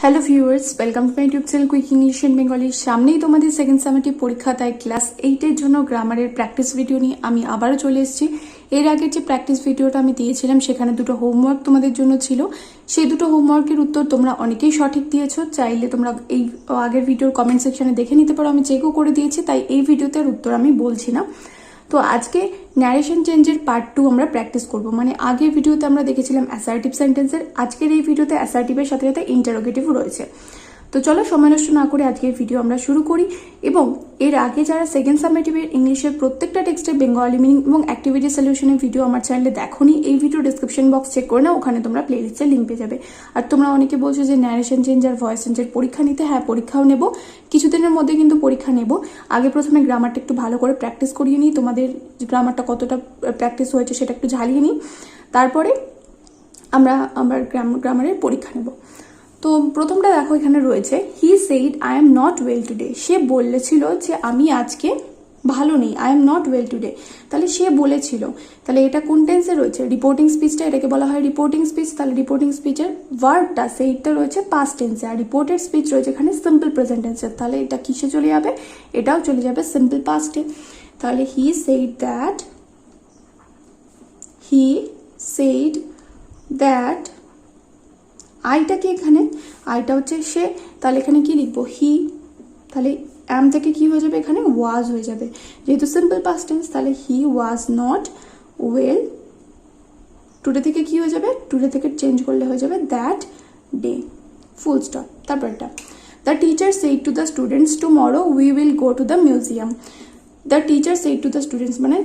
Hello viewers, welcome to my YouTube channel quick English and Bengali. সামনেই তোমাদের second semester পরীক্ষা, তাই ক্লাস 8-এর জন্য গ্রামারের প্র্যাকটিস ভিডিও নিয়ে আমি আবারও চলে এসেছি। এর আগের যে প্র্যাকটিস ভিডিওটা আমি দিয়েছিলাম সেখানে দুটো হোমওয়ার্ক তোমাদের জন্য ছিল। সেই দুটো হোমওয়ার্কের উত্তর তোমরা অনেকেই সঠিক দিয়েছো। চাইলে তোমরা এই আগের ভিডিওর কমেন্ট সেকশনে দেখে নিতে পারো, আমি চেকও করে দিয়েছি, তাই এই ভিডিওতে আর উত্তর আমি বলছি না। তো আজকে ন্যারেশন চেঞ্জের পার্ট 2 আমরা প্র্যাকটিস করব। মানে আগের ভিডিওতে আমরা দেখেছিলাম অ্যাসার্টিভ সেন্টেন্সের, আজকের এই ভিডিওতে অ্যাসার্টিভের সাথে সাথে ইন্টারোগেটিভও রয়েছে। তো চলো সময় নষ্ট না করে আজকের ভিডিও আমরা শুরু করি। এবং এর আগে যারা সেকেন্ড সামেটিভের ইংলিশের প্রত্যেকটা টেক্সটের বেঙ্গলি মিনিং এবং অ্যাক্টিভিটি সলিউশনের ভিডিও আমার চ্যানেলে দেখোনি, এই ভিডিও ডিসক্রিপশন বক্স চেক করে না, ওখানে তোমরা প্লেলিস্টের লিঙ্ক পেয়ে যাবে। আর তোমরা অনেকে বলছো যে ন্যারেশন চেঞ্জ আর ভয়েস চেঞ্জের পরীক্ষা নিতে, হ্যাঁ পরীক্ষাও নেব, কিছুদিনের মধ্যে কিন্তু পরীক্ষা নেব। আগে প্রথমে গ্রামারটা একটু ভালো করে প্র্যাকটিস করিয়ে নিই, তোমাদের গ্রামারটা কতটা প্র্যাকটিস হয়েছে সেটা একটু ঝালিয়ে নিই, তারপরে আমরা আবার গ্রামারের পরীক্ষা নেব। তো প্রথমটা দেখো এখানে রয়েছে, he said I am not well today. সে বলেছিল যে আমি আজকে ভালো নেই, I am not well today. তাহলে সে বলেছিল, তাহলে এটা কোন টেন্সে রয়েছে? রিপোর্টিং স্পিচটা, এটাকে বলা হয় রিপোর্টিং স্পিচ। তাহলে রিপোর্টিং স্পিচের ভার্বটা সেইডটা রয়েছে পাস্ট টেন্সে, আর রিপোর্টেড স্পিচ রয়েছে এখানে সিম্পল প্রেজেন্ট টেন্সে। তাহলে এটা কিসে চলে যাবে? এটাও চলে যাবে সিম্পল পাস্টে। তাহলে he said that, he said that, আইটা কি এখানে? আইটা হচ্ছে সে, তাহলে এখানে কি লিখবো? হি। তাহলে অ্যাম থেকে কি হয়ে যাবে? এখানে ওয়াজ হয়ে যাবে, যেহেতু সিম্পল পাস্ট টেন্স। তাহলে হি ওয়াজ নট ওয়েল টুডে থেকে কি হয়ে যাবে? টুডে থেকে চেঞ্জ করলে হয়ে যাবে দ্যাট ডে, ফুল স্টপ। তারপরটা, the teacher said to the students tomorrow we will go to the museum. The teacher said to the students মানে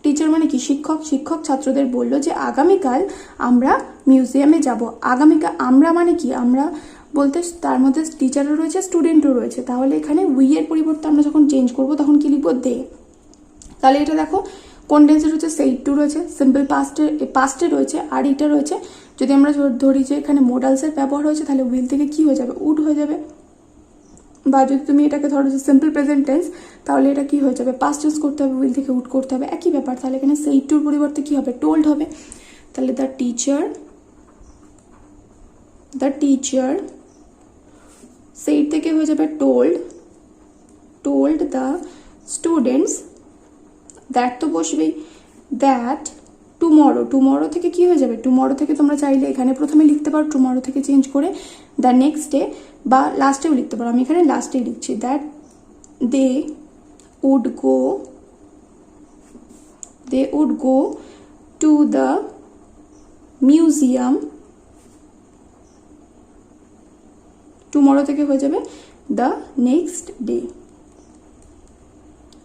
টিচার মানে কি? শিক্ষক। শিক্ষক ছাত্রদের বললো যে আগামীকাল আমরা মিউজিয়ামে যাব। আগামীকাল আমরা মানে কি? আমরা বলতে তার মধ্যে টিচারও রয়েছে, স্টুডেন্টও রয়েছে। তাহলে এখানে উই এর পরিবর্তে আমরা যখন চেঞ্জ করব তখন কি লিখবো? দে। তাহলে এটা দেখো কোন টেন্সে রয়েছে? সেইড টু রয়েছে, সিম্পল পাস্টে রয়েছে, আর এটা রয়েছে, যদি আমরা ধরি যে এখানে মোডালসের ব্যবহার হয়েছে, তাহলে উইল থেকে কি হয়ে যাবে? উড হয়ে যাবে। বা যদি তুমি এটাকে ধরো যে সিম্পল প্রেজেন্ট টেন্স, তাহলে এটা কি হয়ে যাবে? পাস্ট টেন্স করতে হবে, উইল থেকে উড করতে হবে, একই ব্যাপার। তাহলে এখানে সেইড টুর পরিবর্তে কি হবে? টোল্ড হবে। তাহলে দ্য টিচার সেইড থেকে হয়ে যাবে টোল্ড দ্য স্টুডেন্টস, দ্যাট তো বসবেই, দ্যাট টুমরো থেকে কি হয়ে যাবে? টুমরো থেকে তোমরা চাইলে এখানে প্রথমে লিখতে পারো, টুমরো থেকে চেঞ্জ করে দ্য নেক্সট ডে, বা লাস্টেও লিখতে পারো। আমি এখানে লাস্টেই লিখছি, that they would go to the museum. Tomorrow থেকে হয়ে যাবে the next day,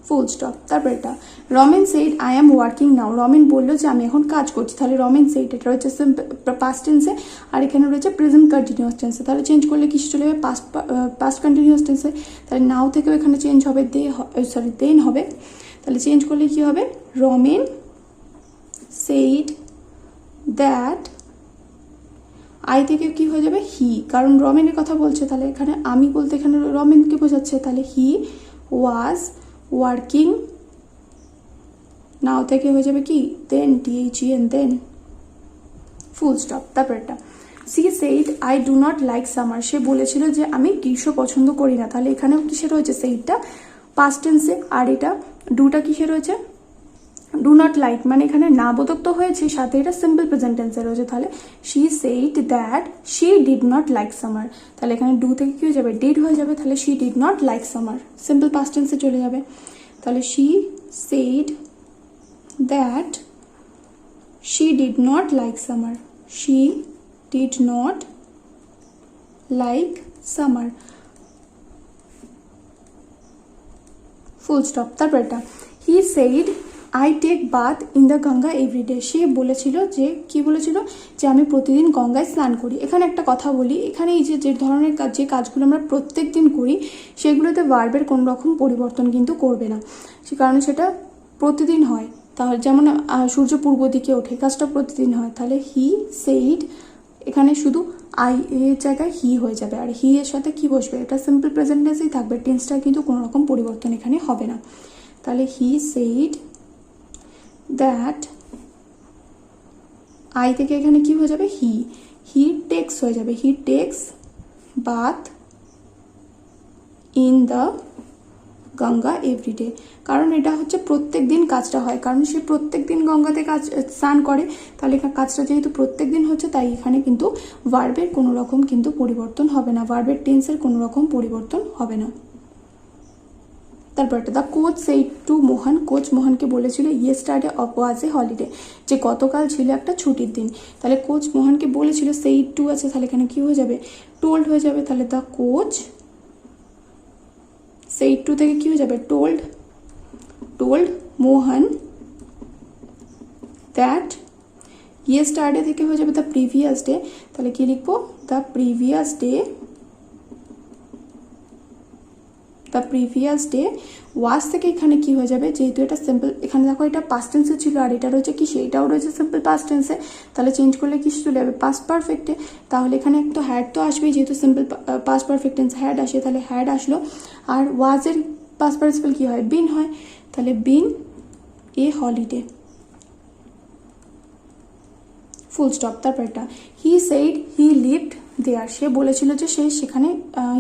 full stop. তারপর এটা, Ramen said I am working now. Ramen বললো যে আমি এখন কাজ করছি। তাহলে রমেন সেইড, এটা রয়েছে পাস্ট টেন্সে, আর এখানে রয়েছে প্রেজেন্ট কন্টিনিউয়াস টেন্সে। তাহলে চেঞ্জ করলে কিছু চলে যাবে? পাস্ট কন্টিনিউয়াস টেন্সে। তাহলে নাও থেকেও এখানে চেঞ্জ হবে, দেন হবে। তাহলে চেঞ্জ করলে কি হবে? রমেন সেইড দ্যাট, আই থেকে কি হয়ে যাবে? হি, কারণ রমেনের কথা বলছে। তাহলে এখানে আমি বলতে এখানে রমেনকে বোঝাচ্ছে। তাহলে হি ওয়াজ ওয়ার্কিং, নাও থেকে হয়ে যাবে কি? Then, THEN, then, full stop. তারপর একটা, she said I do not like summer. সে বলেছিল যে আমি গ্রীষ্ম পছন্দ করি না। তাহলে এখানেও কিসে রয়েছে? সেইডটা পাস্ট টেন্সে, আর এটা ডুটা কিসে রয়েছে? ডু নট লাইক, মানে এখানে না বোধক তো হয়েছে, সাথে এটা সিম্পল প্রেজেন্ট টেন্সে রয়েছে। তাহলে she said that she did not like summer. তাহলে এখানে ডু থেকে কি হয়ে যাবে? ডিড হয়ে যাবে। তাহলে she did not like summer, simple past টেন্সে চলে যাবে। তাহলে she said that she did not like summer, she did not like summer, full stop. তারপর এটা, he said I take bath in the Ganga everyday. সে বলেছিল যে, কি বলেছিল? যে আমি প্রতিদিন গঙ্গায় স্নান করি। এখানে একটা কথা বলি, এখানে এই যে ধরনের কাজ, যে কাজগুলো আমরা প্রত্যেক দিন করি, সেগুলোতে ভার্বের কোনো রকম পরিবর্তন কিন্তু করবে না, সে কারণে সেটা প্রতিদিন হয়। তাহলে যেমন সূর্য পূর্ব দিকে ওঠে, কাজটা প্রতিদিন হয়। তাহলে হি সেইড, এখানে শুধু আই এর জায়গায় হি হয়ে যাবে, আর হি এর সাথে কি বসবে? এটা সিম্পল প্রেজেন্ট টেন্সেই থাকবে, টেন্সটা কিন্তু কোনো রকম পরিবর্তন এখানে হবে না। তাহলে হি সেইড দ্যাট, আই থেকে এখানে কি হয়ে যাবে? হি টেক্স হয়ে যাবে, he takes bath in the Ganga everyday. কারণ এটা হচ্ছে প্রত্যেক দিন কাজটা হয়, কারণ সে প্রত্যেক দিন গঙ্গাতে স্নান করে, তাহলে কাজটা যেহেতু প্রত্যেক দিন হচ্ছে, তাই এখানে কিন্তু ভার্বের কোনো রকম কিন্তু পরিবর্তন হবে না, ভার্বের টেন্সের কোনো রকম পরিবর্তন হবে না। তারপর the coach said to Mohan, coach মোহনকে বলেছিল ইয়েস্টারডে ওয়াজ এ হলিডে, যে গতকাল ছিল একটা ছুটির দিন। তাহলে কোচ মোহনকে বলেছিল, সেইড টু আছে, তাহলে এখানে কি হয়ে যাবে, টোল্ড হয়ে যাবে। তাহলে দ্য কোচ সেইড টু থেকে কি হয়ে যাবে, told, told Mohan that, yesterday থেকে হয়ে যাবে দ্য প্রিভিয়াস ডে, তাহলে কি লিখবো, the previous day, the previous day was থেকে এখানে কি হয়ে যাবে, যেহেতু এটা সিম্পল, এখানে দেখো এটা পাস্ট টেন্সে ছিল আর এটা রয়েছে কি, সেটাও রয়েছে সিম্পল পাস্ট টেন্সে, তাহলে চেঞ্জ করলে কি চলে যাবে, পাস্ট পারফেক্টে। তাহলে এখানে একটা হ্যাড তো আসবেই, যেহেতু simple past perfect tense had আসে, তাহলে হ্যাড আসলো। আর ওয়াজের পাস্ট পার্টিসিপল কি হয়, বিন হয়, তাহলে বিন এ হলিডে, ফুল স্টপ। তারপর এটা হি সেইড হি লিভড দেয়ার, সে বলেছিল যে সে সেখানে,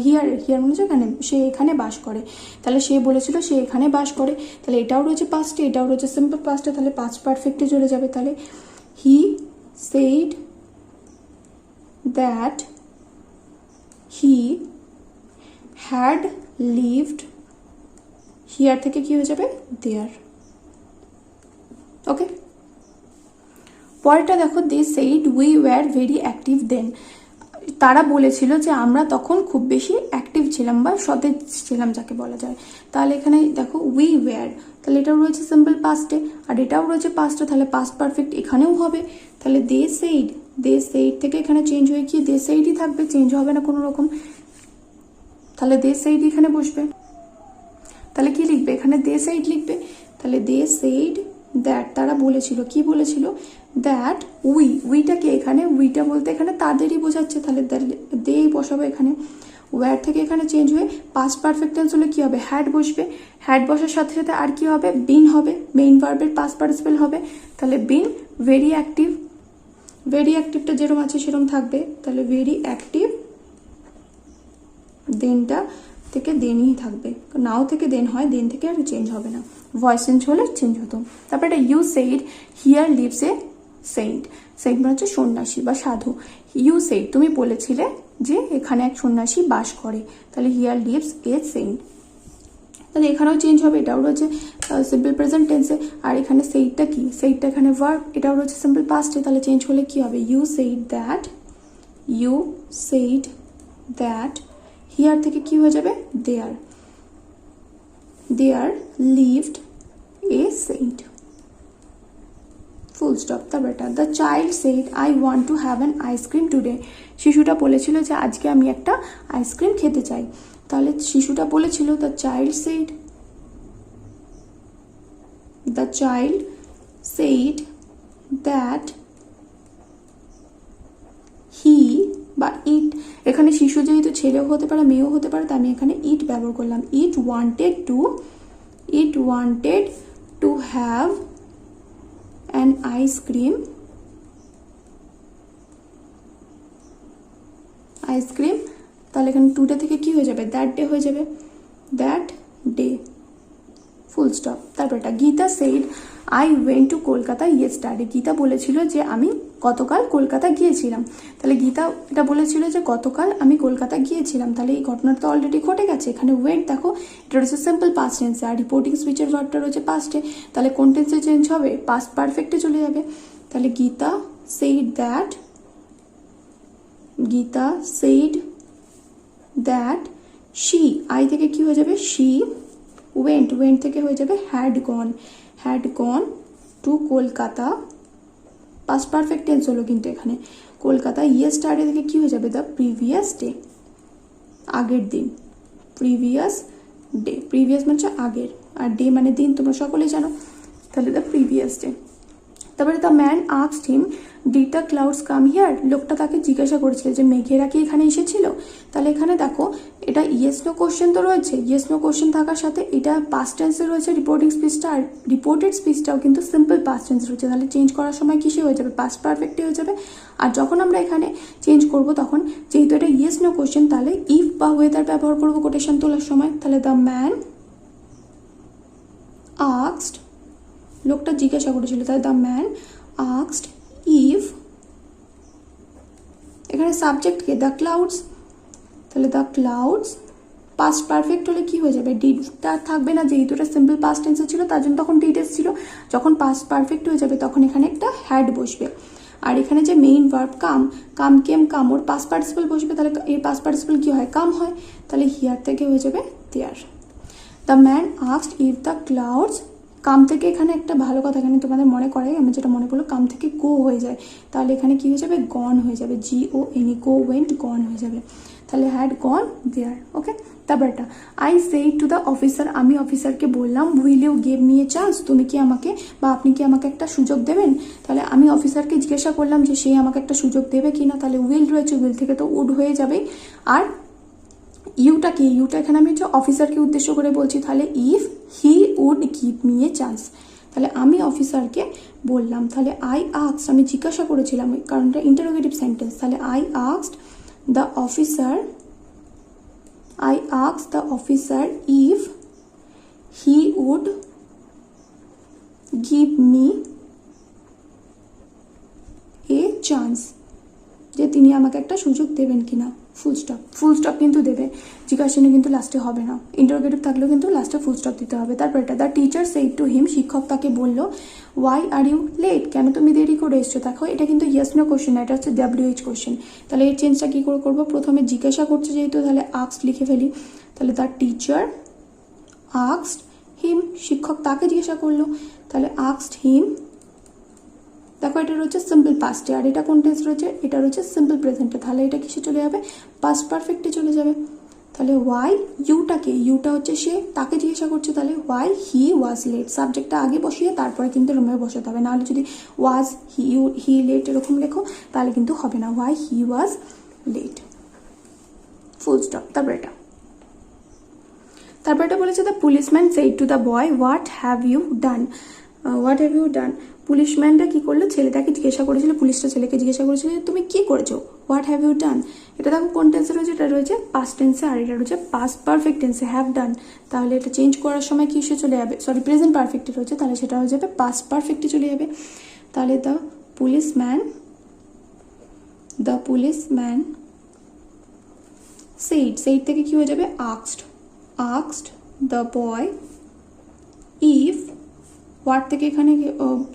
হিয়ার হিয়ার মানে এখানে, সে এখানে বাস করে, তাহলে সে বলেছিল সে এখানে বাস করে, তাহলে এটাও রয়েছে পাস্টে, এটাও রয়েছে সিম্পল পাস্টে, তাহলে পাস্ট পারফেক্টে চলে যাবে। তাহলে he said that he had lived, here থেকে কি হয়ে যাবে, দেয়ার। ওকে, পরেরটা দেখো, they said we were very active then, তারা বলেছিল যে আমরা তখন খুব বেশি অ্যাক্টিভ ছিলাম বা সতেজ ছিলাম যাকে বলা যায়। তাহলে এখানে দেখো উই ওয়্যার, তাহলে এটাও রয়েছে সিম্পল পাস্টে আর এটাও রয়েছে পাস্টে, তাহলে পাস্ট পারফেক্ট এখানেও হবে। তাহলে দে সেইড, দে সেইড থেকে এখানে চেঞ্জ হয়ে কি দে সেইডই থাকবে, চেঞ্জ হবে না কোনো রকম, তাহলে দে সেইড এখানে বসবে। তাহলে কি লিখবে, এখানে দে সেইড লিখবে, তাহলে দে সেইড দ্যাট, তারা বলেছিল, কি বলেছিল, দ্যাট উই, উইটাকে এখানে, উইটা বলতে এখানে তাদেরই বোঝাচ্ছে, তাহলে দে বসাবো এখানে, ওয়্যার থেকে এখানে চেঞ্জ হয়ে পাস্ট পারফেক্ট টেন্স হলে কি হবে, হ্যাড বসবে, হ্যাড বসার সাথে সাথে আর কি হবে, বিন হবে, মেইন ভার্বের পাস্ট পার্টিসিপল হবে, তাহলে বিন ভেরি অ্যাক্টিভ, ভেরি অ্যাক্টিভটা যেরকম আছে সেরকম থাকবে, তাহলে ভেরি অ্যাক্টিভ, দেনটা থেকে দেনই থাকবে, নাও থেকে দেন হয়, দেন থেকে আর চেঞ্জ হবে না, ভয়েস চেঞ্জ হলে চেঞ্জ হতো। তারপর এটা you said here lives a saint, saint মানে হচ্ছে সন্ন্যাসী বা সাধু, ইউ সেইড তুমি বলেছিলে যে এখানে এক সন্ন্যাসী বাস করে, তাহলে হিয়ার লিভস এ সেইন্ট, তাহলে এখানেও চেঞ্জ হবে, এটাও রয়েছে সিম্পল প্রেজেন্ট টেন্সে, আর এখানে সেইডটা কি, সেইডটা এখানে ভার্ব, এটাও রয়েছে সিম্পল পাস্টে, তাহলে চেঞ্জ হলে কি হবে, you said that, you said that, here থেকে কি হয়ে যাবে, there, there lived a saint, full stop. তারপর এটা the child said I want to have an ice cream today, শিশুটা বলেছিল যে আজকে আমি একটা আইসক্রিম খেতে চাই, তাহলে শিশুটা বলেছিল, the child said, the child said that হি বা ইট, এখানে শিশু যেহেতু ছেলেও হতে পারে মেয়েও হতে পারে, তাই আমি এখানে ইট ব্যবহার করলাম, it wanted to have an ice cream, ice cream, তাহলে এখানে টুডে থেকে কি হয়ে যাবে, দ্যাট ডে হয়ে যাবে, দ্যাট ডে, ফুল স্টপ। তারপর এটা Gita said I went to Kolkata yesterday, Gita বলেছিল যে আমি গতকাল কলকাতা গিয়েছিলাম, তাহলে গীতা এটা বলেছিল যে গতকাল আমি কলকাতা গিয়েছিলাম, তাহলে এই ঘটনাটা তো অলরেডি ঘটে গেছে, এখানে ওয়েন্ট দেখো এটা রয়েছে সিম্পল পাস্ট টেন্সে আর রিপোর্টিং স্পিচের ভার্বটা রয়েছে পাস্টে, তাহলে কোন টেন্সে চেঞ্জ হবে, পাস্ট পারফেক্টে চলে যাবে, তাহলে Gita said that, Gita said that she, I থেকে কি হয়ে যাবে, শি ওয়েন্ট, ওয়েন্ট থেকে হয়ে যাবে had gone to Kolkata, past perfect tense হলো কিন্তু এখানে, কলকাতা ইয়েস্টারডে থেকে কি হয়ে যাবে, দ্য প্রিভিয়াস ডে, আগের দিন, প্রিভিয়াস ডে, প্রিভিয়াস মানে হচ্ছে আগের আর ডে মানে দিন, তোমরা সকলেই জানো, তাহলে দ্য প্রিভিয়াস ডে। তারপরে the man asked him did the clouds come here, লোকটা তাকে জিজ্ঞাসা করেছিল যে মেঘেরা কি এখানে এসেছিল। তাহলে এখানে দেখো এটা ইয়েস নো কোশ্চেন তো রয়েছে, ইয়েস নো কোশ্চেন থাকার সাথে এটা পাস্ট টেন্সে রয়েছে রিপোর্টিং স্পিচটা, আর রিপোর্টেড স্পিচটাও কিন্তু সিম্পল পাস্ট টেন্স রয়েছে। তাহলে চেঞ্জ করার সময় কিসে হয়ে যাবে, পাস্ট পারফেক্টে হয়ে যাবে। আর যখন আমরা এখানে চেঞ্জ করব তখন যেহেতু এটা ইয়েস নো কোশ্চেন, তাহলে ইফ বা ওয়েদার ব্যবহার করবো কোটেশন তোলার সময়। তাহলে দ্য ম্যান আস্কড, লোকটা জিজ্ঞাসা করেছিল, তাহলে দ্য ম্যান আস্কড ইফ, এখানে সাবজেক্ট কে, দ্য ক্লাউডস, তাহলে দ্য ক্লাউডস পাস্ট পারফেক্ট হলে কি হয়ে যাবে, ডিডটা থাকবে না, যেহেতু এটা সিম্পল পাস্ট টেন্সে ছিল তার জন্য তখন ডিড এসেছিল। যখন পাস্ট পারফেক্ট হয়ে যাবে তখন এখানে একটা হ্যাড বসবে। আর এখানে যে মেইন ভার্ব কাম, কাম কেম কাম, ওর পাস্ট পার্টিসিপল বসবে, তাহলে এর পাস্ট পার্টিসিপল কি হয়, কাম হয়। তাহলে হিয়ার থেকে হয়ে যাবে there. The man asked if the clouds, come থেকে এখানে একটা ভালো কথা এখানে তোমাদের মনে করে, আমি যেটা মনে করলো কাম থেকে গো হয়ে যায়, তাহলে এখানে কি হয়ে যাবে, গন হয়ে যাবে, GONE, গো ওয়েন্ট গন হয়ে যাবে। তাহলে হ্যাড গন দেয়ার। ওকে, তারপরটা I said to the officer, আমি অফিসারকে বললাম, will you give me a chance, তুমি কি আমাকে বা আপনি কি আমাকে একটা সুযোগ দেবেন। তাহলে আমি অফিসারকে জিজ্ঞাসা করলাম যে সে আমাকে একটা সুযোগ দেবে কি না, তাহলে উইল রয়েছে, উইল থেকে তো উড হয়ে যাবে। আর ইউটা কি, ইউটা এখানে আমি হচ্ছে অফিসারকে উদ্দেশ্য করে বলছি, তাহলে if he would give me a chance, তাহলে আমি অফিসারকে বললাম। তাহলে আই আস্কড, আমি জিজ্ঞাসা করেছিলাম কারণ এটা ইন্টারোগেটিভ সেন্টেন্স, তাহলে I asked the officer, I asked the officer if he would give me a chance, যে তিনি আমাকে একটা সুযোগ দেবেন কিনা। ফুল স্টপ, ফুল স্টপ কিন্তু দেবে, জিজ্ঞাসা কিন্তু লাস্টে হবে না, ইন্টারোগেটিভ থাকলেও কিন্তু লাস্টে ফুল স্টপ দিতে হবে। তারপর এটা the teacher said to him, শিক্ষক তাকে বললো, ওয়াই আর ইউ লেট, কেন তুমি দেরি করে এসছো। দেখো এটা কিন্তু ইয়েস নো কোশ্চেন, এটা হচ্ছে WH কোশ্চেন। তাহলে এই চেঞ্জটা কী করে করবো, প্রথমে জিজ্ঞাসা করছে যেহেতু, তাহলে আস্কড লিখে ফেলি। তাহলে দ্য টিচার আস্কড হিম, শিক্ষক তাকে জিজ্ঞাসা করলো, তাহলে আস্কড হিম। দেখো এটা রয়েছে সিম্পল পাস্টে, আর এটা কোন টেন্স রয়েছে, এটা রয়েছে সিম্পল প্রেজেন্টে, তাহলে এটা কিসে চলে যাবে, পাস্ট পারফেক্টে চলে যাবে। তাহলে ওয়াই, ইউটাকে, ইউটা হচ্ছে সে, তাকে জিজ্ঞাসা করছে, তাহলে ওয়াই হি ওয়াজ লেট, সাবজেক্টটা আগে বসিয়ে তারপরে কিন্তু রুমে বসাতে হবে, নাহলে যদি ওয়াজ হি লেট এরকম লেখো তাহলে কিন্তু হবে না, why he was late, full stop. তারপর এটা বলেছে the policeman said to the boy, what have you done, what have you done, পুলিশম্যানটা কি করলো, ছেলেটাকে জিজ্ঞাসা করেছিল, পুলিশটা ছেলেকে জিজ্ঞাসা করেছিল তুমি কি করেছো, হোয়াট হ্যাভ ইউ ডান। এটা দেখো কোন টেন্সে রয়েছে, এটা রয়েছে পাস্ট টেন্সে, আর এটা রয়েছে পাস্ট পারফেক্ট টেন্সে, হ্যাভ ডান। তাহলে এটা চেঞ্জ করার সময় কি সে চলে যাবে, সরি প্রেজেন্ট পারফেক্টে রয়েছে, তাহলে সেটা হয়ে যাবে পাস্ট পারফেক্টে চলে যাবে। তাহলে দ্য পুলিশম্যান সেইড থেকে কি হয়ে যাবে, asked the boy if, word থেকে এখানে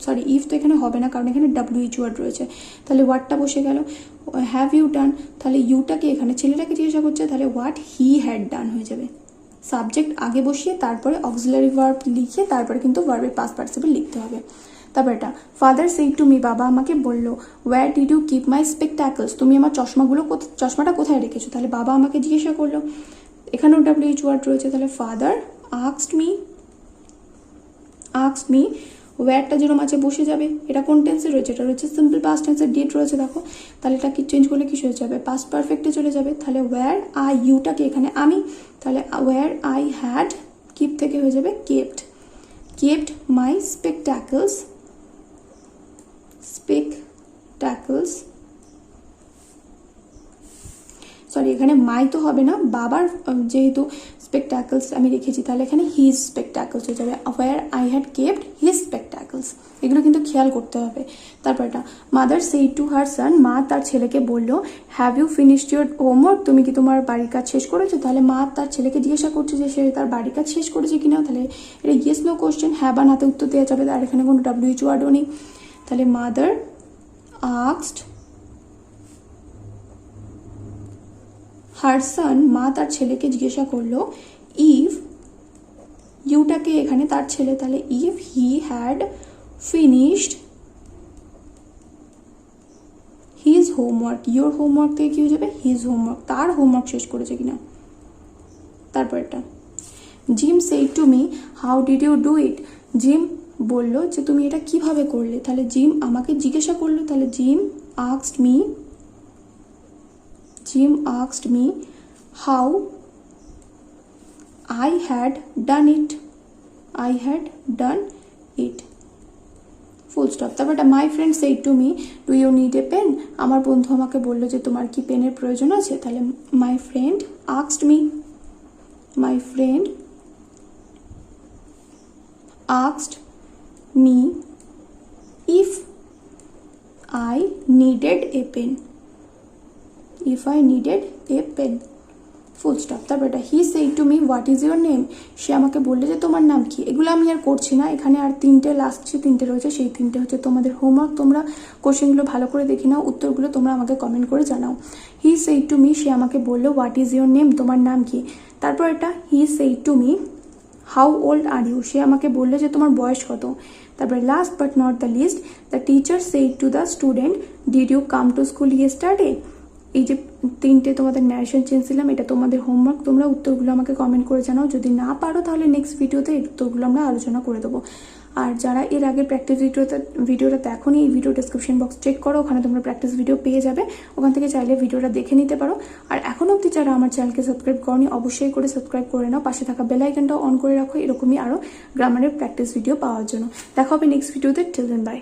সরি ইফ তো এখানে হবে না কারণ এখানে WH ওয়ার্ড রয়েছে, তাহলে ওয়ার্ডটা বসে গেল, হ্যাভ ইউ ডান, তাহলে ইউটাকে এখানে ছেলেটাকে জিজ্ঞাসা করছে, তাহলে হোয়াট হি হ্যাড ডান হয়ে যাবে, সাবজেক্ট আগে বসিয়ে তারপরে অক্সিলারি ভার্ব লিখে তারপরে কিন্তু ভার্বের পাস্ট পার্টিসিপল লিখতে হবে। তারপর এটা ফাদার সেড টু মি, বাবা আমাকে বললো, where did you keep my spectacles, তুমি আমার চশমাটা কোথায় রেখেছো, তাহলে বাবা আমাকে জিজ্ঞাসা করলো, এখানেও WH ওয়ার্ড রয়েছে, তাহলে ফাদার আস্কড মি, ওয়্যারটা যেরকম আছে বসে যাবে, এটা কোন টেন্সে রয়েছে, এটা রয়েছে সিম্পল পাস্ট টেন্সে, ডিড রয়েছে দেখো, তাহলে এটা কি চেঞ্জ করলে কি হয়ে যাবে, পাস্ট পারফেক্টে চলে যাবে। তাহলে ওয়্যার আই, ইউটাকে এখানে আমি, তাহলে ওয়্যার আই হ্যাড, কিপ থেকে হয়ে যাবে কেপ্ট মাই স্পেকট্যাকলস, সরি এখানে মাই তো হবে না, বাবার যেহেতু স্পেকট্যাকলস আমি রেখেছি তাহলে এখানে হিজ স্পেকট্যাকলস হয়ে যাবে, where I had kept his spectacles, এগুলো কিন্তু খেয়াল করতে হবে। তারপর এটা mother said to her son, মা তার ছেলেকে বললো, have you finished your homework, তুমি কি তোমার বাড়ির কাজ শেষ করেছো। তাহলে মা তার ছেলেকে জিজ্ঞাসা করছে যে সে তার বাড়ির কাজ শেষ করেছে কিনা, তাহলে এটা ইয়েস নো কোশ্চেন, হ্যাঁ বা নাতে উত্তর দেওয়া যাবে, আর এখানে কোনো WH ওয়ার্ডও নেই। তাহলে মাদার আস্কড হার সান, মা তার ছেলেকে জিজ্ঞাসা করলো, ইফ, ইউটাকে এখানে তার ছেলে, তাহলে if he had finished his homework, your homework থেকে কি হয়ে যাবে, হিজ হোমওয়ার্ক, তার হোমওয়ার্ক শেষ করেছে কিনা। তারপর এটা Jim said to me, how did you do it, Jim বললো যে তুমি এটা কিভাবে করলে, তাহলে জিম আমাকে জিজ্ঞাসা করলো, তাহলে Jim asked me how I had done it. Full stop. তারপর my friend said to me do you need a pen, আমার বন্ধু আমাকে বললো যে তোমার কি পেনের প্রয়োজন আছে, তাহলে my friend asked me if I needed a pen, full stop. তারপর he said to me what is your name, সে আমাকে বললে যে তোমার নাম কি। এগুলো আমি আর করছি না, এখানে আর তিনটে লাস্ট যে তিনটে রয়েছে সেই তিনটে হচ্ছে তোমাদের হোমওয়ার্ক। তোমরা কোশ্চেনগুলো ভালো করে দেখে নাও, উত্তরগুলো তোমরা আমাকে কমেন্ট করে জানাও। হি সেড টু মি, সে আমাকে বললো হোয়াট ইজ ইউর নেম, তোমার নাম কি। তারপর এটা he said to me how old are you, সে আমাকে বললো যে তোমার বয়স কত। তারপরে last but not the least, the teacher said to the student did you come to school yesterday. এই যে তিনটে তোমাদের ন্যারেশন চেঞ্জ দিলাম, এটা তোমাদের হোমওয়ার্ক। তোমরা উত্তরগুলো আমাকে কমেন্ট করে জানাও, যদি না পারো তাহলে নেক্সট ভিডিওতে এই উত্তরগুলো আমরা আলোচনা করে দেবো। আর যারা এর আগে প্র্যাকটিস ভিডিওটা দেখোনি, এই ভিডিও ডেসক্রিপশন বক্স চেক করো, ওখানে তোমরা প্র্যাকটিস ভিডিও পেয়ে যাবে, ওখান থেকে চাইলে ভিডিওটা দেখে নিতে পারো। আর এখন অবধি যারা আমার চ্যানেলকে সাবস্ক্রাইব করনি অবশ্যই করে সাবস্ক্রাইব করে নাও, পাশে থাকা বেল আইকনটাও অন করে রাখো এরকমই আরও গ্রামারের প্র্যাকটিস ভিডিও পাওয়ার জন্য। দেখা হবে নেক্সট ভিডিওতে। Till then by.